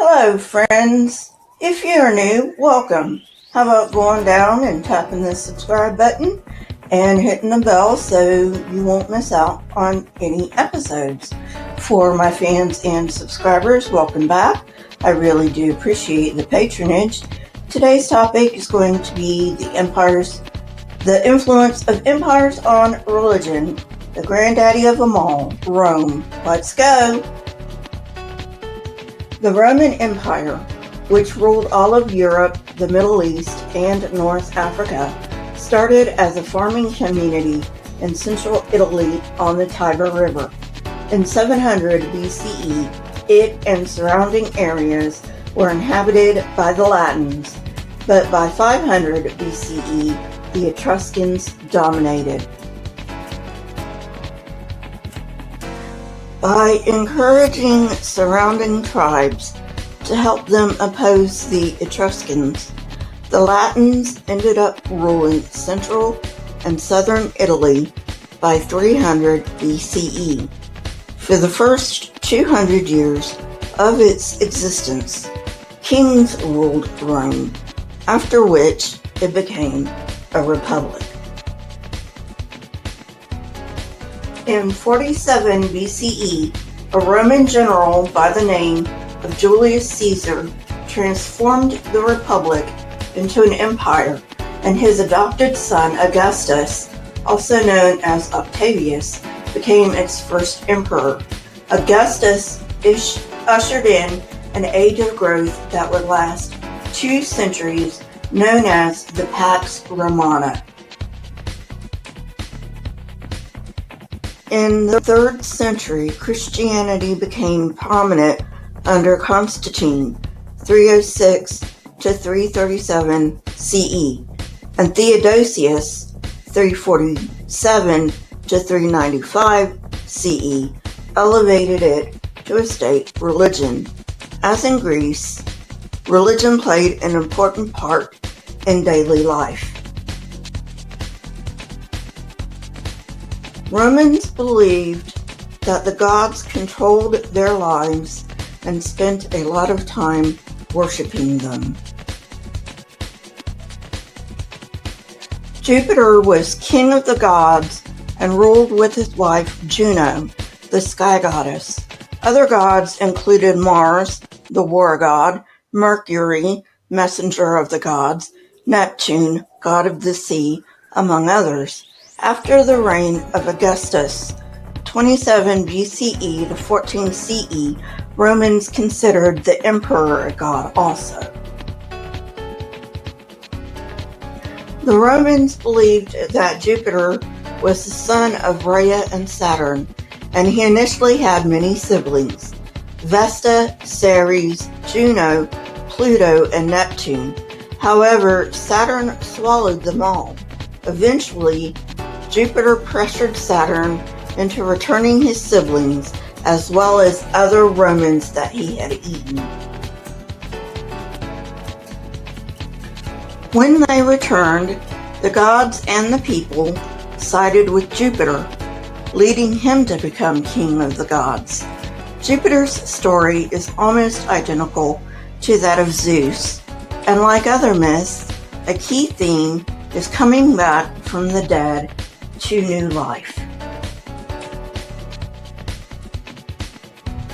Hello, friends. If you're new, welcome. How about going down and tapping the subscribe button and hitting the bell so you won't miss out on any episodes. For my fans and subscribers, welcome back. I really do appreciate the patronage. Today's topic is going to be the influence of empires on religion, the granddaddy of them all, Rome. Let's go. The Roman Empire, which ruled all of Europe, the Middle East, and North Africa, started as a farming community in central Italy on the Tiber River. In 700 BCE, it and surrounding areas were inhabited by the Latins, but by 500 BCE, the Etruscans dominated. By encouraging surrounding tribes to help them oppose the Etruscans, the Latins ended up ruling central and southern Italy by 300 BCE. For the first 200 years of its existence, kings ruled Rome, after which it became a republic. In 47 BCE, a Roman general by the name of Julius Caesar transformed the republic into an empire, and his adopted son Augustus, also known as Octavius, became its first emperor. Augustus ushered in an age of growth that would last 2 centuries, known as the Pax Romana. In the 3rd century, Christianity became prominent under Constantine, 306 to 337 CE, and Theodosius, 347 to 395 CE, elevated it to a state religion. As in Greece, religion played an important part in daily life. Romans believed that the gods controlled their lives and spent a lot of time worshiping them. Jupiter was king of the gods and ruled with his wife Juno, the sky goddess. Other gods included Mars, the war god, Mercury, messenger of the gods, Neptune, god of the sea, among others. After the reign of Augustus, 27 BCE to 14 CE, Romans considered the emperor a god also. The Romans believed that Jupiter was the son of Rhea and Saturn, and he initially had many siblings: Vesta, Ceres, Juno, Pluto, and Neptune. However, Saturn swallowed them all. Eventually, Jupiter pressured Saturn into returning his siblings, as well as other Romans that he had eaten. When they returned, the gods and the people sided with Jupiter, leading him to become king of the gods. Jupiter's story is almost identical to that of Zeus, and like other myths, a key theme is coming back from the dead to new life.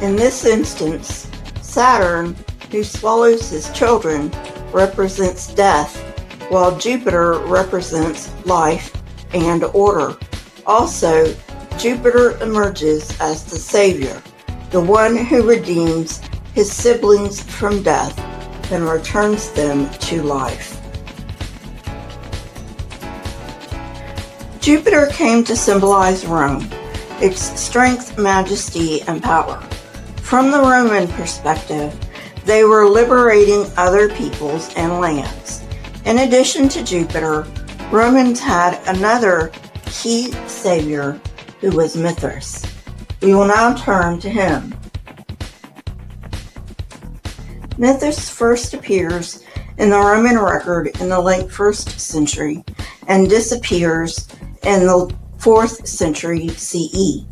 In this instance, Saturn, who swallows his children, represents death, while Jupiter represents life and order. Also, Jupiter emerges as the savior, the one who redeems his siblings from death and returns them to life. Jupiter came to symbolize Rome, its strength, majesty, and power. From the Roman perspective, they were liberating other peoples and lands. In addition to Jupiter, Romans had another key savior who was Mithras. We will now turn to him. Mithras first appears in the Roman record in the late 1st century and disappears in the 4th century CE.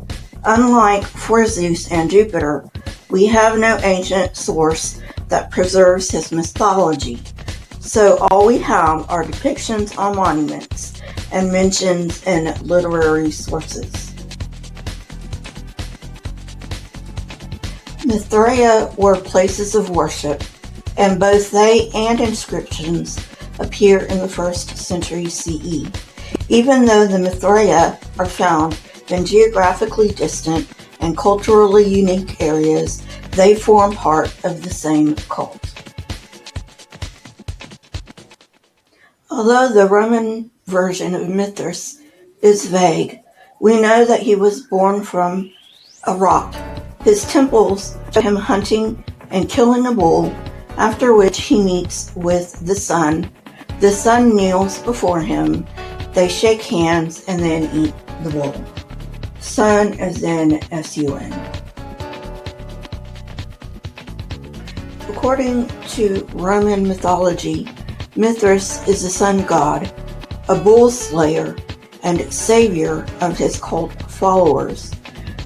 Unlike for Zeus and Jupiter, we have no ancient source that preserves his mythology. So all we have are depictions on monuments and mentions in literary sources. Mithraea were places of worship, and both they and inscriptions appear in the 1st century CE. Even though the Mithraea are found in geographically distant and culturally unique areas, they form part of the same cult. Although the Roman version of Mithras is vague, we know that he was born from a rock. His temples show him hunting and killing a bull, after which he meets with the sun. The sun kneels before him. They shake hands and then eat the bull. Sun as in S-U-N. According to Roman mythology, Mithras is the sun god, a bull slayer, and savior of his cult followers.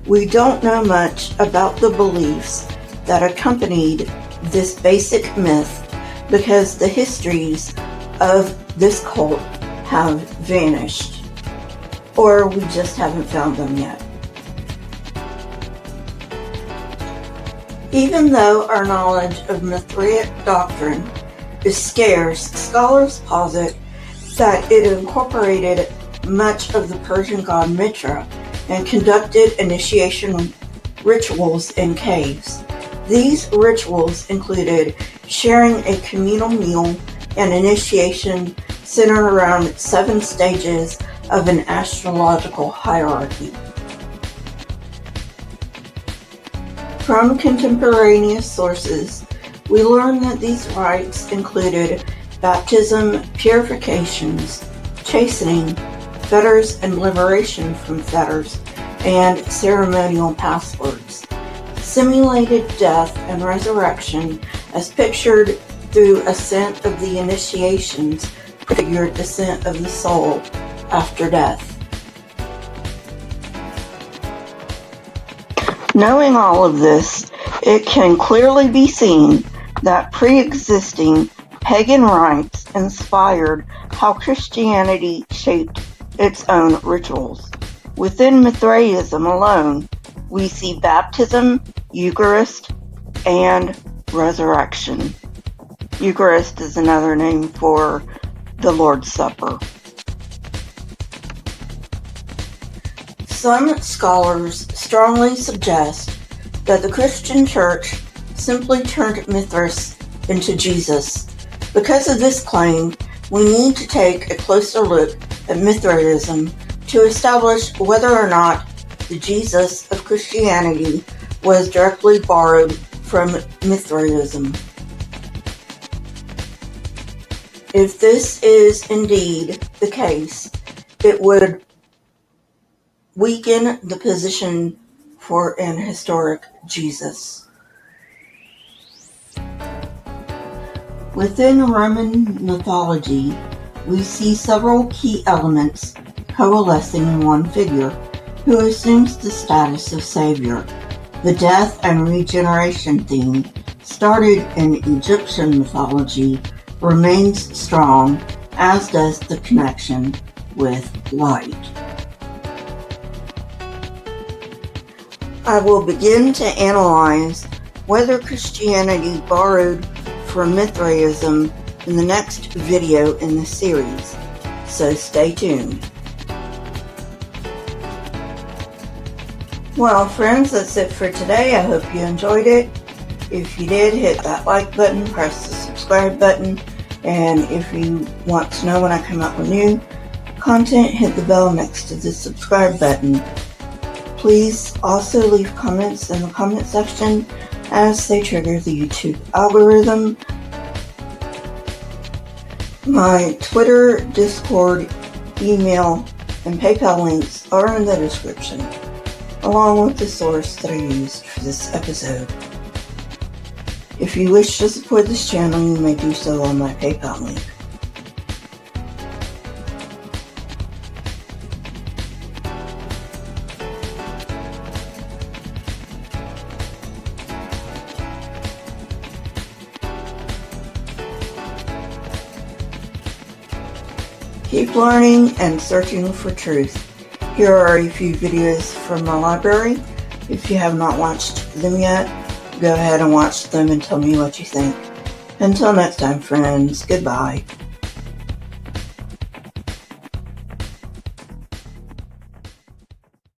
We don't know much about the beliefs that accompanied this basic myth because the histories of this cult have vanished, or we just haven't found them yet. Even though our knowledge of Mithraic doctrine is scarce, scholars posit that it incorporated much of the Persian god Mitra and conducted initiation rituals in caves. These rituals included sharing a communal meal and initiation centered around 7 stages of an astrological hierarchy. From contemporaneous sources, we learn that these rites included baptism, purifications, chastening, fetters and liberation from fetters, and ceremonial passwords. Simulated death and resurrection, as pictured through ascent of the initiations, prefigured descent of the soul after death. Knowing all of this, it can clearly be seen that pre-existing pagan rites inspired how Christianity shaped its own rituals. Within Mithraism alone, we see baptism, Eucharist, and resurrection. Eucharist is another name for the Lord's Supper. Some scholars strongly suggest that the Christian Church simply turned Mithras into Jesus. Because of this claim, we need to take a closer look at Mithraism to establish whether or not the Jesus of Christianity was directly borrowed from Mithraism. If this is indeed the case, it would weaken the position for an historic Jesus. Within Roman mythology, we see several key elements coalescing in one figure, who assumes the status of savior. The death and regeneration theme, started in Egyptian mythology, remains strong, as does the connection with light. I will begin to analyze whether Christianity borrowed from Mithraism in the next video in the series, so stay tuned. Well, friends, that's it for today. I hope you enjoyed it. If you did, hit that like button, press the subscribe button, and if you want to know when I come out with new content, hit the bell next to the subscribe button. Please also leave comments in the comment section as they trigger the YouTube algorithm. My Twitter, Discord, email, and PayPal links are in the description, along with the source that I used for this episode. If you wish to support this channel, you may do so on my PayPal link. Keep learning and searching for truth. Here are a few videos from my library. If you have not watched them yet, go ahead and watch them and tell me what you think. Until next time, friends, goodbye.